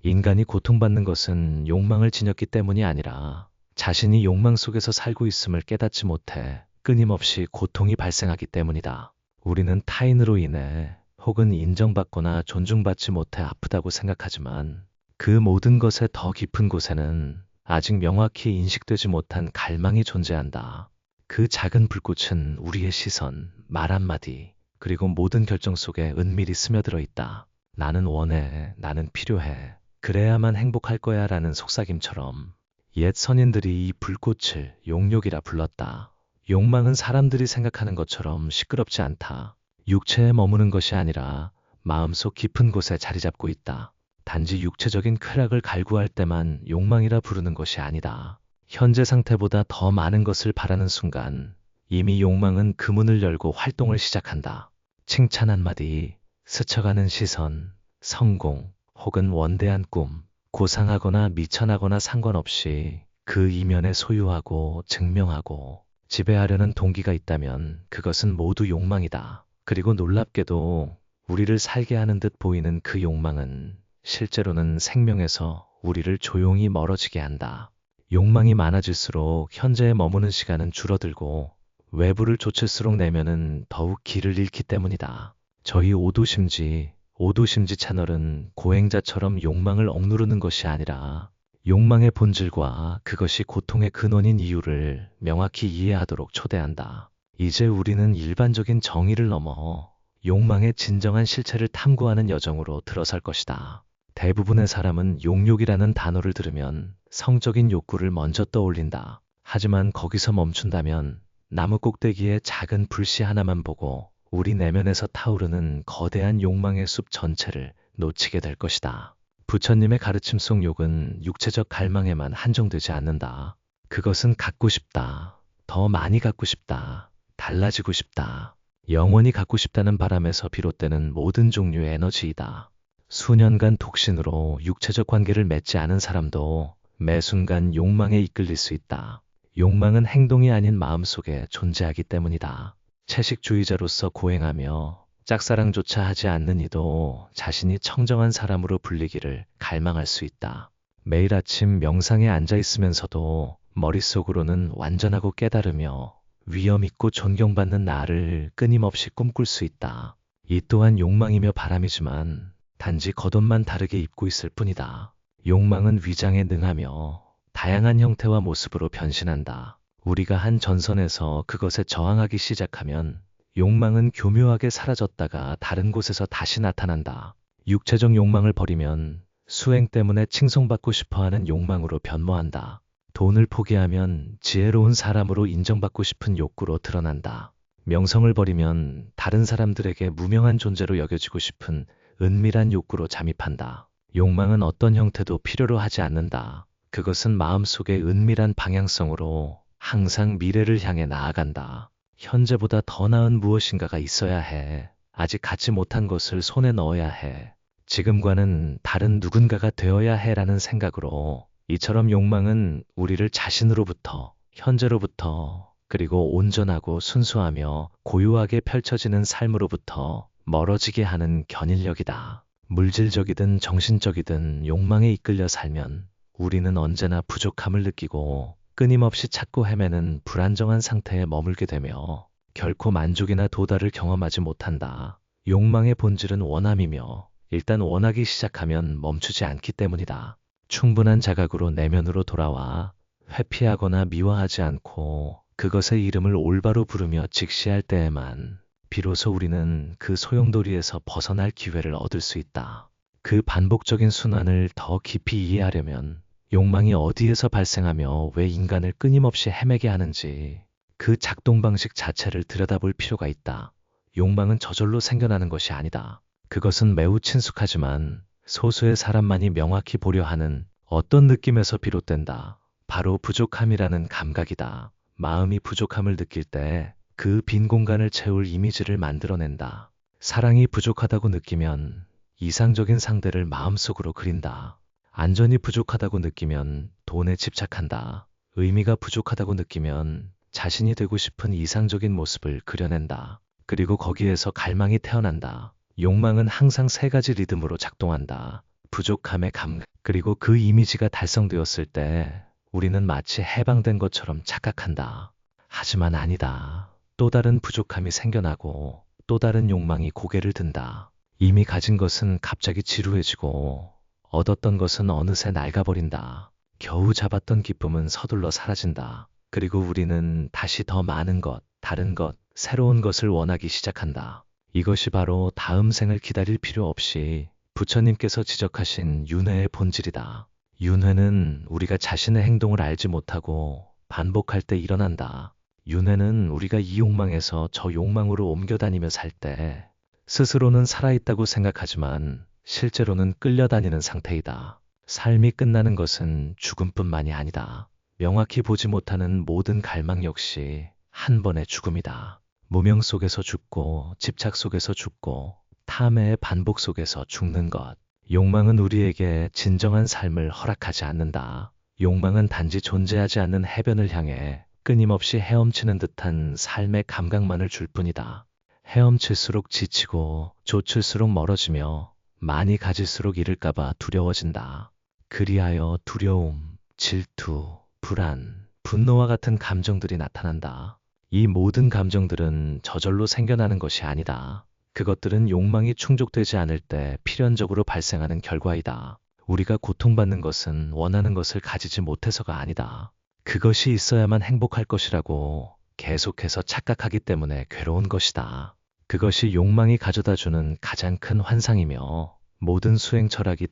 인간이 고통받는 것은 욕망을 지녔기 때문이 아니라 자신이 욕망 속에서 살고 있음을 깨닫지 못해 끊임없이 고통이 발생하기 때문이다. 우리는 타인으로 인해 혹은 인정받거나 존중받지 못해 아프다고 생각하지만 그 모든 것의 더 깊은 곳에는 아직 명확히 인식되지 못한 갈망이 존재한다. 그 작은 불꽃은 우리의 시선, 말 한마디, 그리고 모든 결정 속에 은밀히 스며들어 있다. 나는 원해, 나는 필요해, 그래야만 행복할 거야 라는 속삭임처럼 옛 선인들이 이 불꽃을 용욕이라 불렀다. 욕망은 사람들이 생각하는 것처럼 시끄럽지 않다. 육체에 머무는 것이 아니라 마음속 깊은 곳에 자리 잡고 있다. 단지 육체적인 쾌락을 갈구할 때만 욕망이라 부르는 것이 아니다. 현재 상태보다 더 많은 것을 바라는 순간 이미 욕망은 그 문을 열고 활동을 시작한다. 칭찬 한마디, 스쳐가는 시선, 성공, 혹은 원대한 꿈, 고상하거나 미천하거나 상관없이 그 이면에 소유하고 증명하고 지배하려는 동기가 있다면 그것은 모두 욕망이다. 그리고 놀랍게도 우리를 살게 하는 듯 보이는 그 욕망은 실제로는 생명에서 우리를 조용히 멀어지게 한다. 욕망이 많아질수록 현재에 머무는 시간은 줄어들고 외부를 좇을수록 내면은 더욱 길을 잃기 때문이다. 저희 오도심지 채널은 고행자처럼 욕망을 억누르는 것이 아니라 욕망의 본질과 그것이 고통의 근원인 이유를 명확히 이해하도록 초대한다. 이제 우리는 일반적인 정의를 넘어 욕망의 진정한 실체를 탐구하는 여정으로 들어설 것이다. 대부분의 사람은 용욕이라는 단어를 들으면 성적인 욕구를 먼저 떠올린다. 하지만 거기서 멈춘다면 나무 꼭대기에 작은 불씨 하나만 보고 우리 내면에서 타오르는 거대한 욕망의 숲 전체를 놓치게 될 것이다. 부처님의 가르침 속 욕은 육체적 갈망에만 한정되지 않는다. 그것은 갖고 싶다. 더 많이 갖고 싶다. 달라지고 싶다. 영원히 갖고 싶다는 바람에서 비롯되는 모든 종류의 에너지이다. 수년간 독신으로 육체적 관계를 맺지 않은 사람도 매 순간 욕망에 이끌릴 수 있다. 욕망은 행동이 아닌 마음속에 존재하기 때문이다. 채식주의자로서 고행하며 짝사랑조차 하지 않는 이도 자신이 청정한 사람으로 불리기를 갈망할 수 있다. 매일 아침 명상에 앉아 있으면서도 머릿속으로는 완전하고 깨달으며 위엄있고 존경받는 나를 끊임없이 꿈꿀 수 있다. 이 또한 욕망이며 바람이지만 단지 겉옷만 다르게 입고 있을 뿐이다. 욕망은 위장에 능하며 다양한 형태와 모습으로 변신한다. 우리가 한 전선에서 그것에 저항하기 시작하면 욕망은 교묘하게 사라졌다가 다른 곳에서 다시 나타난다. 육체적 욕망을 버리면 수행 때문에 칭송받고 싶어하는 욕망으로 변모한다. 돈을 포기하면 지혜로운 사람으로 인정받고 싶은 욕구로 드러난다. 명성을 버리면 다른 사람들에게 무명한 존재로 여겨지고 싶은 은밀한 욕구로 잠입한다. 욕망은 어떤 형태도 필요로 하지 않는다. 그것은 마음속의 은밀한 방향성으로 항상 미래를 향해 나아간다. 현재보다 더 나은 무엇인가가 있어야 해. 아직 갖지 못한 것을 손에 넣어야 해. 지금과는 다른 누군가가 되어야 해라는 생각으로 이처럼 욕망은 우리를 자신으로부터, 현재로부터, 그리고 온전하고 순수하며 고요하게 펼쳐지는 삶으로부터 멀어지게 하는 견인력이다. 물질적이든 정신적이든 욕망에 이끌려 살면 우리는 언제나 부족함을 느끼고 끊임없이 찾고 헤매는 불안정한 상태에 머물게 되며 결코 만족이나 도달을 경험하지 못한다. 욕망의 본질은 원함이며 일단 원하기 시작하면 멈추지 않기 때문이다. 충분한 자각으로 내면으로 돌아와 회피하거나 미워하지 않고 그것의 이름을 올바로 부르며 직시할 때에만 비로소 우리는 그 소용돌이에서 벗어날 기회를 얻을 수 있다. 그 반복적인 순환을 더 깊이 이해하려면 욕망이 어디에서 발생하며 왜 인간을 끊임없이 헤매게 하는지 그 작동 방식 자체를 들여다볼 필요가 있다. 욕망은 저절로 생겨나는 것이 아니다. 그것은 매우 친숙하지만 소수의 사람만이 명확히 보려 하는 어떤 느낌에서 비롯된다. 바로 부족함이라는 감각이다. 마음이 부족함을 느낄 때 그 빈 공간을 채울 이미지를 만들어낸다. 사랑이 부족하다고 느끼면 이상적인 상대를 마음속으로 그린다. 안전이 부족하다고 느끼면 돈에 집착한다. 의미가 부족하다고 느끼면 자신이 되고 싶은 이상적인 모습을 그려낸다. 그리고 거기에서 갈망이 태어난다. 욕망은 항상 세 가지 리듬으로 작동한다. 부족함의 감각, 그리고 그 이미지가 달성되었을 때 우리는 마치 해방된 것처럼 착각한다. 하지만 아니다. 또 다른 부족함이 생겨나고 또 다른 욕망이 고개를 든다. 이미 가진 것은 갑자기 지루해지고 얻었던 것은 어느새 낡아버린다. 겨우 잡았던 기쁨은 서둘러 사라진다. 그리고 우리는 다시 더 많은 것, 다른 것, 새로운 것을 원하기 시작한다. 이것이 바로 다음 생을 기다릴 필요 없이 부처님께서 지적하신 윤회의 본질이다. 윤회는 우리가 자신의 행동을 알지 못하고 반복할 때 일어난다. 윤회는 우리가 이 욕망에서 저 욕망으로 옮겨다니며 살 때 스스로는 살아있다고 생각하지만 실제로는 끌려다니는 상태이다. 삶이 끝나는 것은 죽음뿐만이 아니다. 명확히 보지 못하는 모든 갈망 역시 한 번의 죽음이다. 무명 속에서 죽고 집착 속에서 죽고 탐해의 반복 속에서 죽는 것. 욕망은 우리에게 진정한 삶을 허락하지 않는다. 욕망은 단지 존재하지 않는 해변을 향해 끊임없이 헤엄치는 듯한 삶의 감각만을 줄 뿐이다. 헤엄칠수록 지치고 좇을수록 멀어지며 많이 가질수록 잃을까봐 두려워진다. 그리하여 두려움, 질투, 불안, 분노와 같은 감정들이 나타난다. 이 모든 감정들은 저절로 생겨나는 것이 아니다. 그것들은 욕망이 충족되지 않을 때 필연적으로 발생하는 결과이다. 우리가 고통받는 것은 원하는 것을 가지지 못해서가 아니다. 그것이 있어야만 행복할 것이라고 계속해서 착각하기 때문에 괴로운 것이다. 그것이 욕망이 가져다주는 가장 큰 환상이며 모든 수행 철학이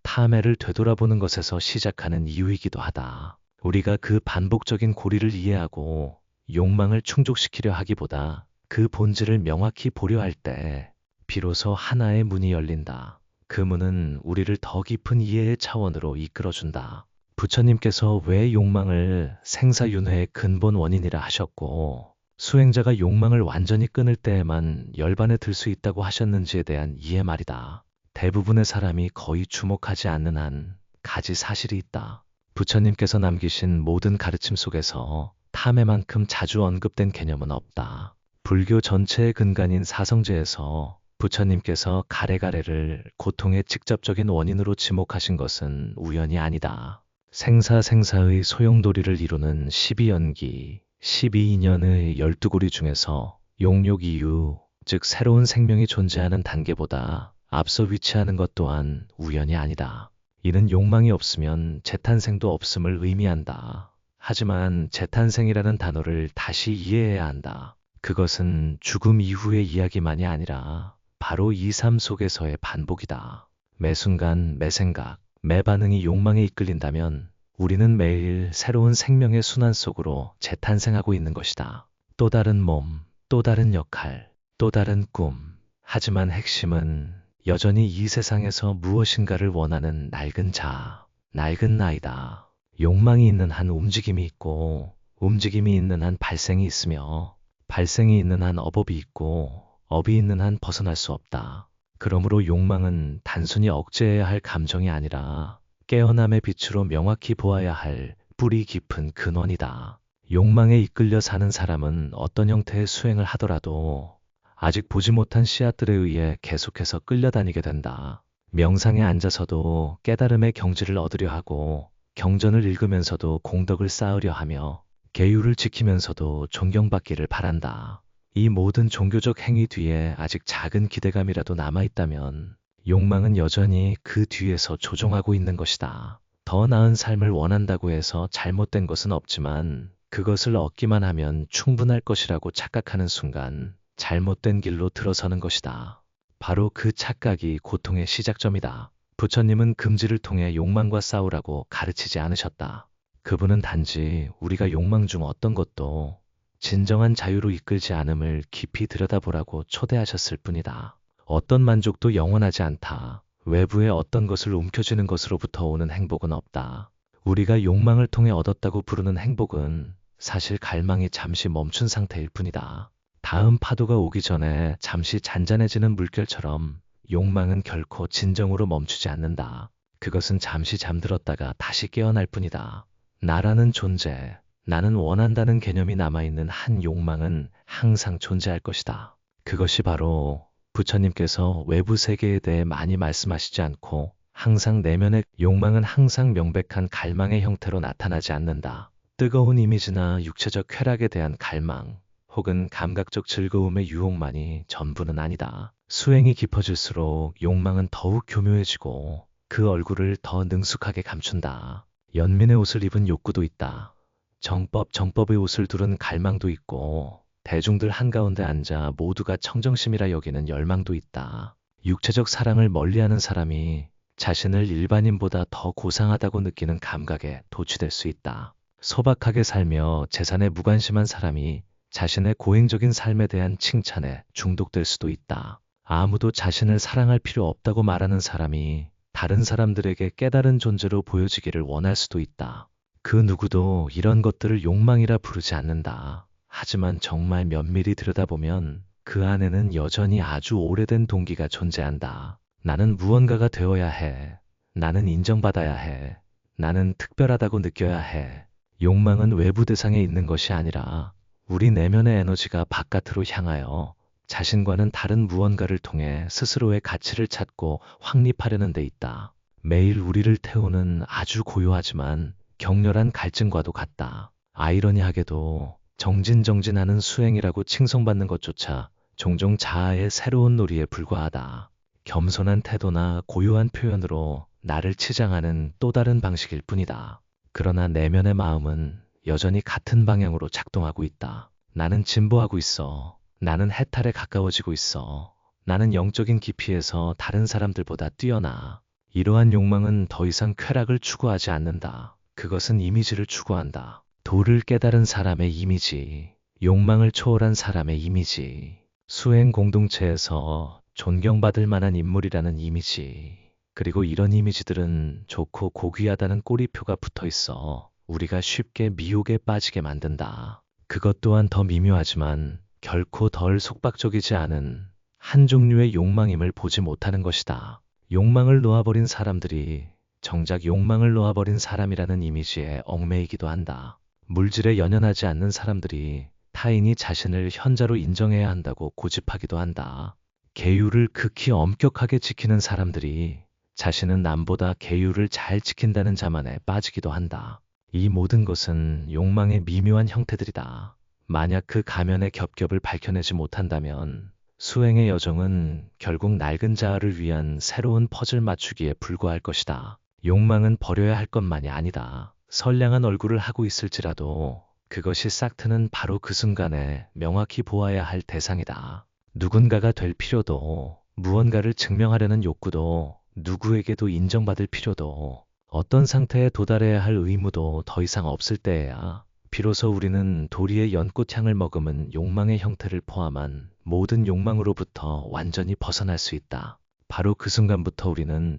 탐해를 되돌아보는 것에서 시작하는 이유이기도 하다. 우리가 그 반복적인 고리를 이해하고 욕망을 충족시키려 하기보다 그 본질을 명확히 보려 할 때 비로소 하나의 문이 열린다. 그 문은 우리를 더 깊은 이해의 차원으로 이끌어준다. 부처님께서 왜 욕망을 생사윤회의 근본 원인이라 하셨고 수행자가 욕망을 완전히 끊을 때에만 열반에 들 수 있다고 하셨는지에 대한 이해 말이다. 대부분의 사람이 거의 주목하지 않는 한 가지 사실이 있다. 부처님께서 남기신 모든 가르침 속에서 탐해만큼 자주 언급된 개념은 없다. 불교 전체의 근간인 사성제에서 부처님께서 가래가래를 고통의 직접적인 원인으로 지목하신 것은 우연이 아니다. 생사의 소용돌이를 이루는 12연기, 12인연의 12고리 중에서 용욕이유, 즉 새로운 생명이 존재하는 단계보다 앞서 위치하는 것 또한 우연이 아니다. 이는 욕망이 없으면 재탄생도 없음을 의미한다. 하지만 재탄생이라는 단어를 다시 이해해야 한다. 그것은 죽음 이후의 이야기만이 아니라 바로 이 삶 속에서의 반복이다. 매 순간, 매 생각, 매 반응이 욕망에 이끌린다면 우리는 매일 새로운 생명의 순환 속으로 재탄생하고 있는 것이다. 또 다른 몸, 또 다른 역할, 또 다른 꿈. 하지만 핵심은 여전히 이 세상에서 무엇인가를 원하는 낡은 자아, 낡은 나이다. 욕망이 있는 한 움직임이 있고 움직임이 있는 한 발생이 있으며 발생이 있는 한 업업이 있고 업이 있는 한 벗어날 수 없다. 그러므로 욕망은 단순히 억제해야 할 감정이 아니라 깨어남의 빛으로 명확히 보아야 할 뿌리 깊은 근원이다. 욕망에 이끌려 사는 사람은 어떤 형태의 수행을 하더라도 아직 보지 못한 씨앗들에 의해 계속해서 끌려다니게 된다. 명상에 앉아서도 깨달음의 경지를 얻으려 하고 경전을 읽으면서도 공덕을 쌓으려 하며 계율을 지키면서도 존경받기를 바란다. 이 모든 종교적 행위 뒤에 아직 작은 기대감이라도 남아있다면 욕망은 여전히 그 뒤에서 조종하고 있는 것이다. 더 나은 삶을 원한다고 해서 잘못된 것은 없지만 그것을 얻기만 하면 충분할 것이라고 착각하는 순간 잘못된 길로 들어서는 것이다. 바로 그 착각이 고통의 시작점이다. 부처님은 금지를 통해 욕망과 싸우라고 가르치지 않으셨다. 그분은 단지 우리가 욕망 중 어떤 것도 진정한 자유로 이끌지 않음을 깊이 들여다보라고 초대하셨을 뿐이다. 어떤 만족도 영원하지 않다. 외부의 어떤 것을 움켜쥐는 것으로부터 오는 행복은 없다. 우리가 욕망을 통해 얻었다고 부르는 행복은 사실 갈망이 잠시 멈춘 상태일 뿐이다. 다음 파도가 오기 전에 잠시 잔잔해지는 물결처럼 욕망은 결코 진정으로 멈추지 않는다. 그것은 잠시 잠들었다가 다시 깨어날 뿐이다. 나라는 존재, 나는 원한다는 개념이 남아있는 한 욕망은 항상 존재할 것이다. 그것이 바로 부처님께서 외부 세계에 대해 많이 말씀하시지 않고 항상 내면의 욕망은 항상 명백한 갈망의 형태로 나타나지 않는다. 뜨거운 이미지나 육체적 쾌락에 대한 갈망, 혹은 감각적 즐거움의 유혹만이 전부는 아니다. 수행이 깊어질수록 욕망은 더욱 교묘해지고 그 얼굴을 더 능숙하게 감춘다. 연민의 옷을 입은 욕구도 있다. 정법의 옷을 두른 갈망도 있고 대중들 한가운데 앉아 모두가 청정심이라 여기는 열망도 있다. 육체적 사랑을 멀리하는 사람이 자신을 일반인보다 더 고상하다고 느끼는 감각에 도취될 수 있다. 소박하게 살며 재산에 무관심한 사람이 자신의 고행적인 삶에 대한 칭찬에 중독될 수도 있다. 아무도 자신을 사랑할 필요 없다고 말하는 사람이 다른 사람들에게 깨달은 존재로 보여지기를 원할 수도 있다. 그 누구도 이런 것들을 욕망이라 부르지 않는다. 하지만 정말 면밀히 들여다보면 그 안에는 여전히 아주 오래된 동기가 존재한다. 나는 무언가가 되어야 해. 나는 인정받아야 해. 나는 특별하다고 느껴야 해. 욕망은 외부 대상에 있는 것이 아니라 우리 내면의 에너지가 바깥으로 향하여 자신과는 다른 무언가를 통해 스스로의 가치를 찾고 확립하려는 데 있다. 매일 우리를 태우는 아주 고요하지만 격렬한 갈증과도 같다. 아이러니하게도 정진정진하는 수행이라고 칭송받는 것조차 종종 자아의 새로운 놀이에 불과하다. 겸손한 태도나 고요한 표현으로 나를 치장하는 또 다른 방식일 뿐이다. 그러나 내면의 마음은 여전히 같은 방향으로 작동하고 있다. 나는 진보하고 있어. 나는 해탈에 가까워지고 있어. 나는 영적인 깊이에서 다른 사람들보다 뛰어나. 이러한 욕망은 더 이상 쾌락을 추구하지 않는다. 그것은 이미지를 추구한다. 도를 깨달은 사람의 이미지, 욕망을 초월한 사람의 이미지, 수행 공동체에서 존경받을 만한 인물이라는 이미지, 그리고 이런 이미지들은 좋고 고귀하다는 꼬리표가 붙어 있어 우리가 쉽게 미혹에 빠지게 만든다. 그것 또한 더 미묘하지만 결코 덜 속박적이지 않은 한 종류의 욕망임을 보지 못하는 것이다. 욕망을 놓아버린 사람들이 정작 욕망을 놓아버린 사람이라는 이미지에 얽매이기도 한다. 물질에 연연하지 않는 사람들이 타인이 자신을 현자로 인정해야 한다고 고집하기도 한다. 계율을 극히 엄격하게 지키는 사람들이 자신은 남보다 계율을 잘 지킨다는 자만에 빠지기도 한다. 이 모든 것은 욕망의 미묘한 형태들이다. 만약 그 가면의 겹겹을 밝혀내지 못한다면 수행의 여정은 결국 낡은 자아를 위한 새로운 퍼즐 맞추기에 불과할 것이다. 욕망은 버려야 할 것만이 아니다. 선량한 얼굴을 하고 있을지라도 그것이 싹트는 바로 그 순간에 명확히 보아야 할 대상이다. 누군가가 될 필요도, 무언가를 증명하려는 욕구도, 누구에게도 인정받을 필요도, 어떤 상태에 도달해야 할 의무도 더 이상 없을 때에야 비로소 우리는 도리의 연꽃향을 머금은 욕망의 형태를 포함한 모든 욕망으로부터 완전히 벗어날 수 있다. 바로 그 순간부터 우리는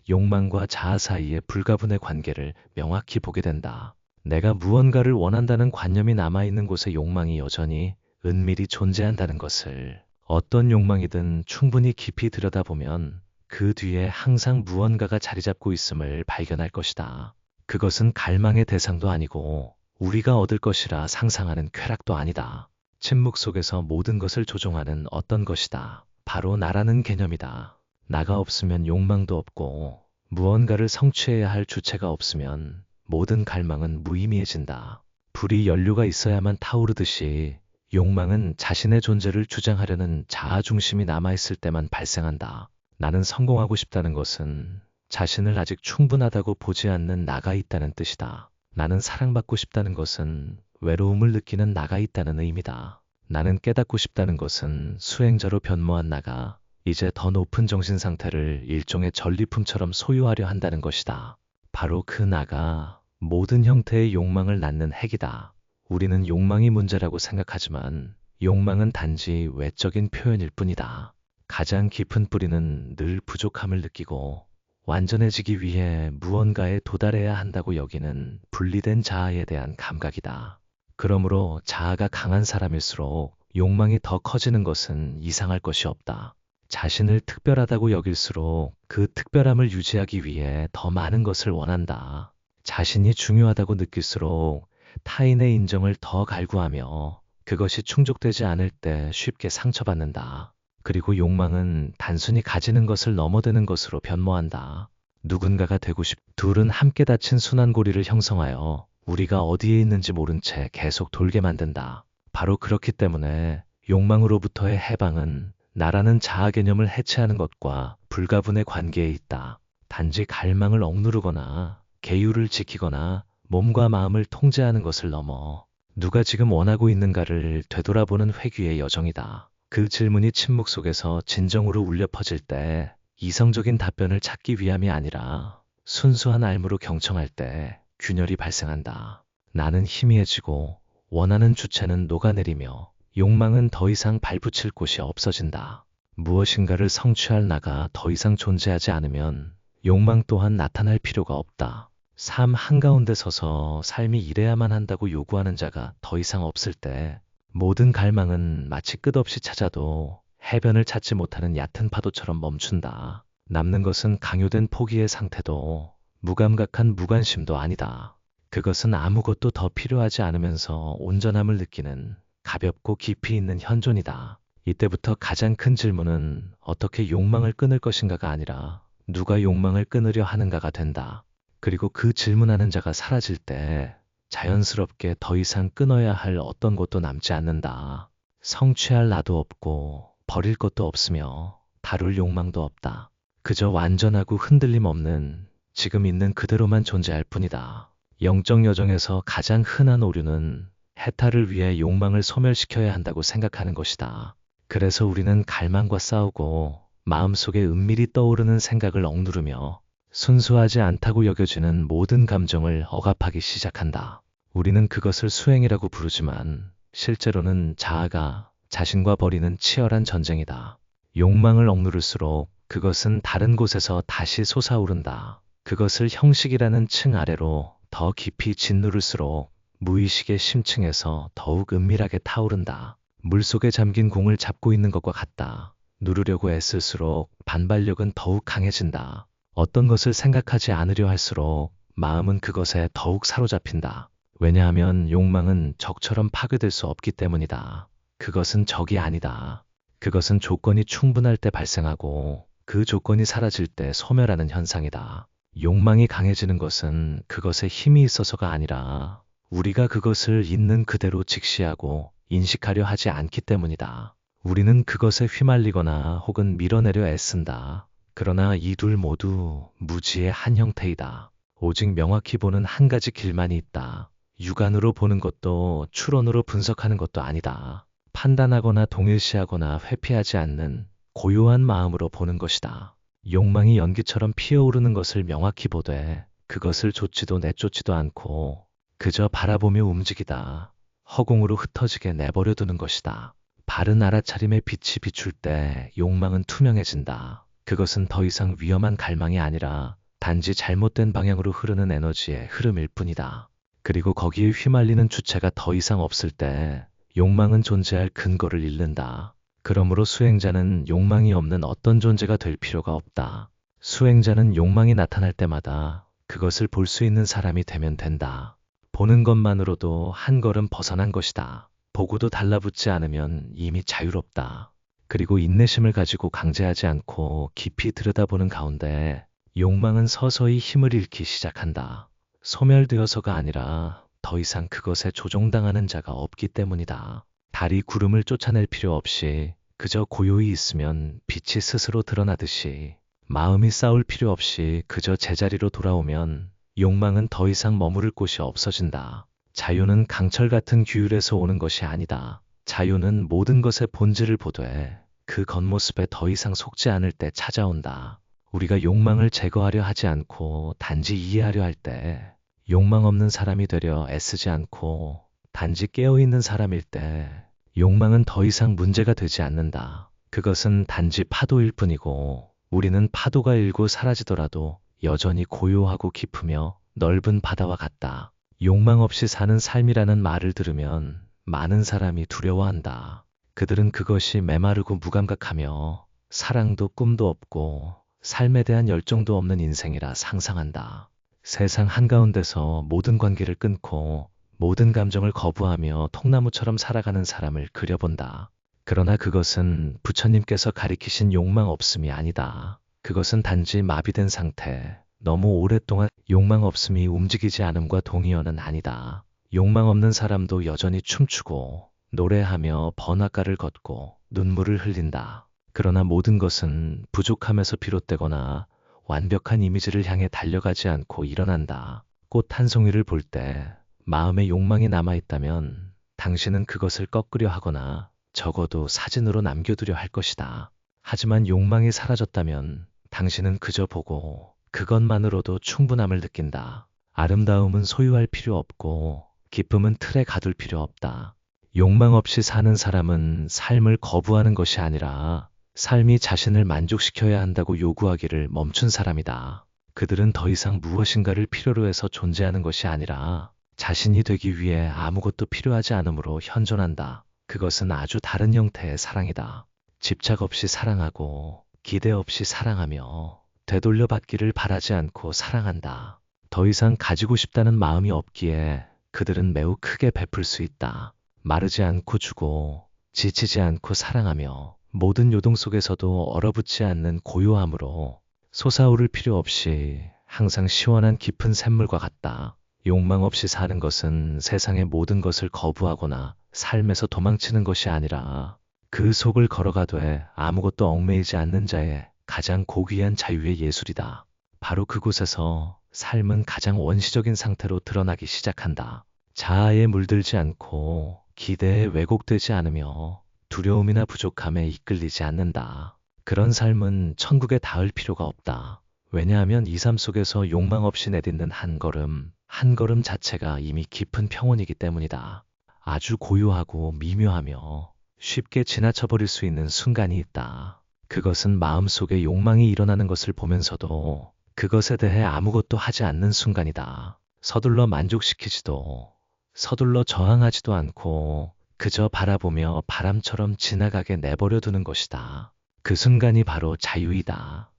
욕망과 자아 사이의 불가분의 관계를 명확히 보게 된다. 내가 무언가를 원한다는 관념이 남아있는 곳에 욕망이 여전히 은밀히 존재한다는 것을, 어떤 욕망이든 충분히 깊이 들여다보면 그 뒤에 항상 무언가가 자리 잡고 있음을 발견할 것이다. 그것은 갈망의 대상도 아니고 우리가 얻을 것이라 상상하는 쾌락도 아니다. 침묵 속에서 모든 것을 조종하는 어떤 것이다. 바로 나라는 개념이다. 나가 없으면 욕망도 없고 무언가를 성취해야 할 주체가 없으면 모든 갈망은 무의미해진다. 불이 연료가 있어야만 타오르듯이 욕망은 자신의 존재를 주장하려는 자아 중심이 남아있을 때만 발생한다. 나는 성공하고 싶다는 것은 자신을 아직 충분하다고 보지 않는 나가 있다는 뜻이다. 나는 사랑받고 싶다는 것은 외로움을 느끼는 나가 있다는 의미다. 나는 깨닫고 싶다는 것은 수행자로 변모한 나가 이제 더 높은 정신 상태를 일종의 전리품처럼 소유하려 한다는 것이다. 바로 그 나가 모든 형태의 욕망을 낳는 핵이다. 우리는 욕망이 문제라고 생각하지만 욕망은 단지 외적인 표현일 뿐이다. 가장 깊은 뿌리는 늘 부족함을 느끼고 완전해지기 위해 무언가에 도달해야 한다고 여기는 분리된 자아에 대한 감각이다. 그러므로 자아가 강한 사람일수록 욕망이 더 커지는 것은 이상할 것이 없다. 자신을 특별하다고 여길수록 그 특별함을 유지하기 위해 더 많은 것을 원한다. 자신이 중요하다고 느낄수록 타인의 인정을 더 갈구하며 그것이 충족되지 않을 때 쉽게 상처받는다. 그리고 욕망은 단순히 가지는 것을 넘어드는 것으로 변모한다. 누군가가 되고 둘은 함께 닫힌 순환고리를 형성하여 우리가 어디에 있는지 모른 채 계속 돌게 만든다. 바로 그렇기 때문에 욕망으로부터의 해방은 나라는 자아 개념을 해체하는 것과 불가분의 관계에 있다. 단지 갈망을 억누르거나 계율을 지키거나 몸과 마음을 통제하는 것을 넘어 누가 지금 원하고 있는가를 되돌아보는 회귀의 여정이다. 그 질문이 침묵 속에서 진정으로 울려 퍼질 때 이성적인 답변을 찾기 위함이 아니라 순수한 알무로 경청할 때 균열이 발생한다. 나는 희미해지고 원하는 주체는 녹아내리며 욕망은 더 이상 발붙일 곳이 없어진다. 무엇인가를 성취할 나가 더 이상 존재하지 않으면 욕망 또한 나타날 필요가 없다. 삶 한가운데 서서 삶이 이래야만 한다고 요구하는 자가 더 이상 없을 때 모든 갈망은 마치 끝없이 찾아도 해변을 찾지 못하는 얕은 파도처럼 멈춘다. 남는 것은 강요된 포기의 상태도 무감각한 무관심도 아니다. 그것은 아무것도 더 필요하지 않으면서 온전함을 느끼는 가볍고 깊이 있는 현존이다. 이때부터 가장 큰 질문은 어떻게 욕망을 끊을 것인가가 아니라 누가 욕망을 끊으려 하는가가 된다. 그리고 그 질문하는 자가 사라질 때 자연스럽게 더 이상 끊어야 할 어떤 것도 남지 않는다. 성취할 나도 없고 버릴 것도 없으며 다룰 욕망도 없다. 그저 완전하고 흔들림 없는 지금 있는 그대로만 존재할 뿐이다. 영적 여정에서 가장 흔한 오류는 해탈을 위해 욕망을 소멸시켜야 한다고 생각하는 것이다. 그래서 우리는 갈망과 싸우고 마음속에 은밀히 떠오르는 생각을 억누르며 순수하지 않다고 여겨지는 모든 감정을 억압하기 시작한다. 우리는 그것을 수행이라고 부르지만 실제로는 자아가 자신과 벌이는 치열한 전쟁이다. 욕망을 억누를수록 그것은 다른 곳에서 다시 솟아오른다. 그것을 형식이라는 층 아래로 더 깊이 짓누를수록 무의식의 심층에서 더욱 은밀하게 타오른다. 물속에 잠긴 공을 잡고 있는 것과 같다. 누르려고 애쓸수록 반발력은 더욱 강해진다. 어떤 것을 생각하지 않으려 할수록 마음은 그것에 더욱 사로잡힌다. 왜냐하면 욕망은 적처럼 파괴될 수 없기 때문이다. 그것은 적이 아니다. 그것은 조건이 충분할 때 발생하고 그 조건이 사라질 때 소멸하는 현상이다. 욕망이 강해지는 것은 그것에 힘이 있어서가 아니라 우리가 그것을 있는 그대로 직시하고 인식하려 하지 않기 때문이다. 우리는 그것에 휘말리거나 혹은 밀어내려 애쓴다. 그러나 이 둘 모두 무지의 한 형태이다. 오직 명확히 보는 한 가지 길만이 있다. 육안으로 보는 것도 추론으로 분석하는 것도 아니다. 판단하거나 동일시하거나 회피하지 않는 고요한 마음으로 보는 것이다. 욕망이 연기처럼 피어오르는 것을 명확히 보되 그것을 좇지도 내쫓지도 않고 그저 바라보며 움직이다. 허공으로 흩어지게 내버려 두는 것이다. 바른 알아차림의 빛이 비출 때 욕망은 투명해진다. 그것은 더 이상 위험한 갈망이 아니라 단지 잘못된 방향으로 흐르는 에너지의 흐름일 뿐이다. 그리고 거기에 휘말리는 주체가 더 이상 없을 때 욕망은 존재할 근거를 잃는다. 그러므로 수행자는 욕망이 없는 어떤 존재가 될 필요가 없다. 수행자는 욕망이 나타날 때마다 그것을 볼 수 있는 사람이 되면 된다. 보는 것만으로도 한 걸음 벗어난 것이다. 보고도 달라붙지 않으면 이미 자유롭다. 그리고 인내심을 가지고 강제하지 않고 깊이 들여다보는 가운데 욕망은 서서히 힘을 잃기 시작한다. 소멸되어서가 아니라 더 이상 그것에 조종당하는 자가 없기 때문이다. 달이 구름을 쫓아낼 필요 없이 그저 고요히 있으면 빛이 스스로 드러나듯이 마음이 싸울 필요 없이 그저 제자리로 돌아오면 욕망은 더 이상 머무를 곳이 없어진다. 자유는 강철 같은 규율에서 오는 것이 아니다. 자유는 모든 것의 본질을 보되 그 겉모습에 더 이상 속지 않을 때 찾아온다. 우리가 욕망을 제거하려 하지 않고 단지 이해하려 할 때 욕망 없는 사람이 되려 애쓰지 않고 단지 깨어있는 사람일 때 욕망은 더 이상 문제가 되지 않는다. 그것은 단지 파도일 뿐이고 우리는 파도가 일고 사라지더라도 여전히 고요하고 깊으며 넓은 바다와 같다. 욕망 없이 사는 삶이라는 말을 들으면 많은 사람이 두려워한다. 그들은 그것이 메마르고 무감각하며 사랑도 꿈도 없고 삶에 대한 열정도 없는 인생이라 상상한다. 세상 한가운데서 모든 관계를 끊고 모든 감정을 거부하며 통나무처럼 살아가는 사람을 그려본다. 그러나 그것은 부처님께서 가리키신 욕망 없음이 아니다. 그것은 단지 마비된 상태, 너무 오랫동안 욕망 없음이 움직이지 않음과 동의어는 아니다. 욕망 없는 사람도 여전히 춤추고 노래하며 번화가를 걷고 눈물을 흘린다. 그러나 모든 것은 부족함에서 비롯되거나 완벽한 이미지를 향해 달려가지 않고 일어난다. 꽃 한 송이를 볼 때 마음에 욕망이 남아있다면 당신은 그것을 꺾으려 하거나 적어도 사진으로 남겨두려 할 것이다. 하지만 욕망이 사라졌다면 당신은 그저 보고 그것만으로도 충분함을 느낀다. 아름다움은 소유할 필요 없고 기쁨은 틀에 가둘 필요 없다. 욕망 없이 사는 사람은 삶을 거부하는 것이 아니라 삶이 자신을 만족시켜야 한다고 요구하기를 멈춘 사람이다. 그들은 더 이상 무엇인가를 필요로 해서 존재하는 것이 아니라 자신이 되기 위해 아무것도 필요하지 않으므로 현존한다. 그것은 아주 다른 형태의 사랑이다. 집착 없이 사랑하고 기대 없이 사랑하며 되돌려받기를 바라지 않고 사랑한다. 더 이상 가지고 싶다는 마음이 없기에 그들은 매우 크게 베풀 수 있다. 마르지 않고 주고 지치지 않고 사랑하며 모든 요동 속에서도 얼어붙지 않는 고요함으로 솟아오를 필요 없이 항상 시원한 깊은 샘물과 같다. 욕망 없이 사는 것은 세상의 모든 것을 거부하거나 삶에서 도망치는 것이 아니라 그 속을 걸어가되 아무것도 얽매이지 않는 자의 가장 고귀한 자유의 예술이다. 바로 그곳에서 삶은 가장 원시적인 상태로 드러나기 시작한다. 자아에 물들지 않고 기대에 왜곡되지 않으며 두려움이나 부족함에 이끌리지 않는다. 그런 삶은 천국에 닿을 필요가 없다. 왜냐하면 이 삶 속에서 욕망 없이 내딛는 한 걸음, 한 걸음 자체가 이미 깊은 평온이기 때문이다. 아주 고요하고 미묘하며 쉽게 지나쳐버릴 수 있는 순간이 있다. 그것은 마음속에 욕망이 일어나는 것을 보면서도 그것에 대해 아무것도 하지 않는 순간이다. 서둘러 만족시키지도 서둘러 저항하지도 않고 그저 바라보며 바람처럼 지나가게 내버려 두는 것이다. 그 순간이 바로 자유이다.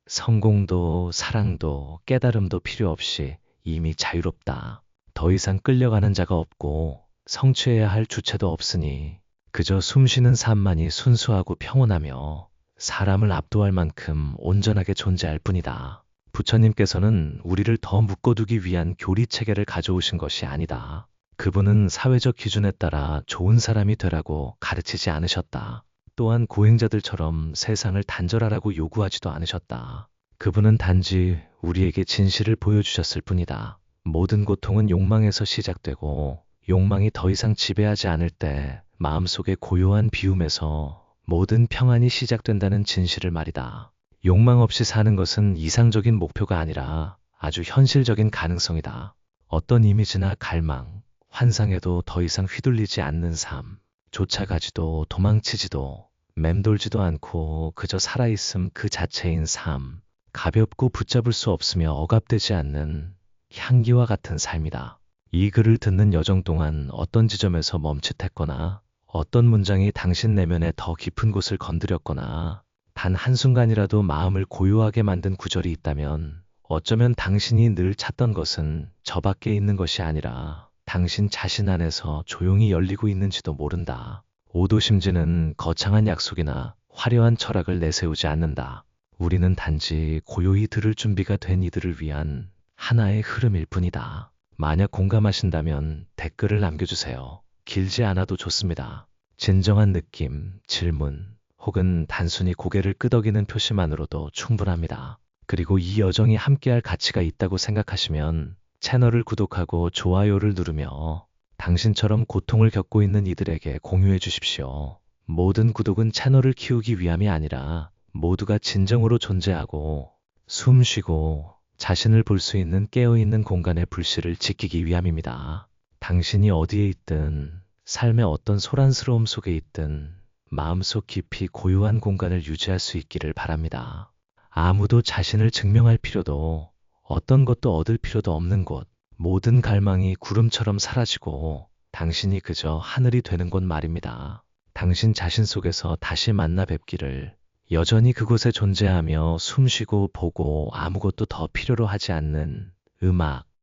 성공도 사랑도 깨달음도 필요 없이 이미 자유롭다. 더 이상 끌려가는 자가 없고 성취해야 할 주체도 없으니 그저 숨쉬는 삶만이 순수하고 평온하며 사람을 압도할 만큼 온전하게 존재할 뿐이다. 부처님께서는 우리를 더 묶어두기 위한 교리 체계를 가져오신 것이 아니다. 그분은 사회적 기준에 따라 좋은 사람이 되라고 가르치지 않으셨다. 또한 고행자들처럼 세상을 단절하라고 요구하지도 않으셨다. 그분은 단지 우리에게 진실을 보여주셨을 뿐이다. 모든 고통은 욕망에서 시작되고 욕망이 더 이상 지배하지 않을 때 마음속의 고요한 비움에서 모든 평안이 시작된다는 진실을 말이다. 욕망 없이 사는 것은 이상적인 목표가 아니라 아주 현실적인 가능성이다. 어떤 이미지나 갈망, 환상에도 더 이상 휘둘리지 않는 삶, 쫓아가지도 도망치지도 맴돌지도 않고 그저 살아있음 그 자체인 삶, 가볍고 붙잡을 수 없으며 억압되지 않는 향기와 같은 삶이다. 이 글을 듣는 여정 동안 어떤 지점에서 멈칫했거나 어떤 문장이 당신 내면의 더 깊은 곳을 건드렸거나 단 한순간이라도 마음을 고요하게 만든 구절이 있다면 어쩌면 당신이 늘 찾던 것은 저 밖에 있는 것이 아니라 당신 자신 안에서 조용히 열리고 있는지도 모른다. 오도심지는 거창한 약속이나 화려한 철학을 내세우지 않는다. 우리는 단지 고요히 들을 준비가 된 이들을 위한 하나의 흐름일 뿐이다. 만약 공감하신다면 댓글을 남겨주세요. 길지 않아도 좋습니다. 진정한 느낌, 질문, 혹은 단순히 고개를 끄덕이는 표시만으로도 충분합니다. 그리고 이 여정이 함께할 가치가 있다고 생각하시면 채널을 구독하고 좋아요를 누르며 당신처럼 고통을 겪고 있는 이들에게 공유해 주십시오. 모든 구독은 채널을 키우기 위함이 아니라 모두가 진정으로 존재하고 숨 쉬고 자신을 볼 수 있는 깨어있는 공간의 불씨를 지키기 위함입니다. 당신이 어디에 있든 삶의 어떤 소란스러움 속에 있든 마음속 깊이 고요한 공간을 유지할 수 있기를 바랍니다. 아무도 자신을 증명할 필요도 어떤 것도 얻을 필요도 없는 곳, 모든 갈망이 구름처럼 사라지고 당신이 그저 하늘이 되는 곳 말입니다. 당신 자신 속에서 다시 만나 뵙기를, 여전히 그곳에 존재하며 숨쉬고 보고 아무것도 더 필요로 하지 않는 음악,